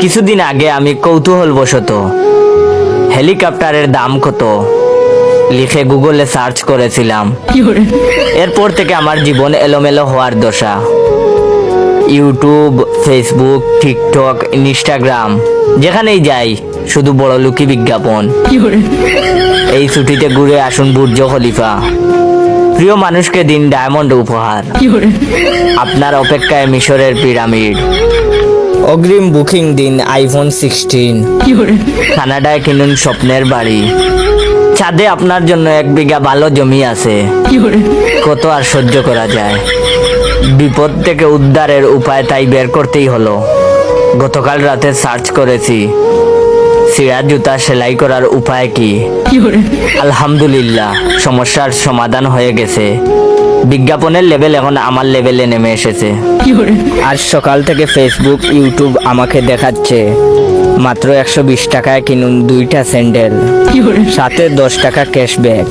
কিছুদিন আগে আমি কৌতূহলবশত হেলিকপ্টারের দাম কত লিখে গুগলে সার্চ করেছিলাম। এরপর থেকে আমার জীবন এলোমেলো হওয়ার দশা। ইউটিউব, ফেসবুক, টিকটক, ইনস্টাগ্রাম, যেখানেই যাই শুধু বড়লোকি বিজ্ঞাপন। এই ছুটিতে ঘুরে আসুন বুর্জ খলিফা, প্রিয় মানুষকে দিন ডায়মন্ড উপহার, আপনার অপেক্ষায় মিশরের পিরামিড, অগ্রিম বুকিং দিন আইফোন 16, কানাডায় কিনুন স্বপ্নের বাড়ি, ছাদে আপনার জন্য 1 বিঘা ভালো জমি আছে। কত আর সহ্য করা যায়। বিপদ থেকে উদ্ধারের উপায় তাই বের করতেই হলো। গতকাল রাতে সার্চ করেছি ছিঁড়া জুতা সেলাই করার উপায় কি। আলহামদুলিল্লাহ, সমস্যার সমাধান হয়ে গেছে। বিজ্ঞাপনের লেভেল এখন আমার লেভেলে নেমে এসেছে। আজ সকাল থেকে ফেসবুক, ইউটিউব আমাকে দেখাচ্ছে মাত্র 120 টাকায় কিনুন 2টা স্যান্ডেল, সাথে 10 টাকা ক্যাশব্যাক।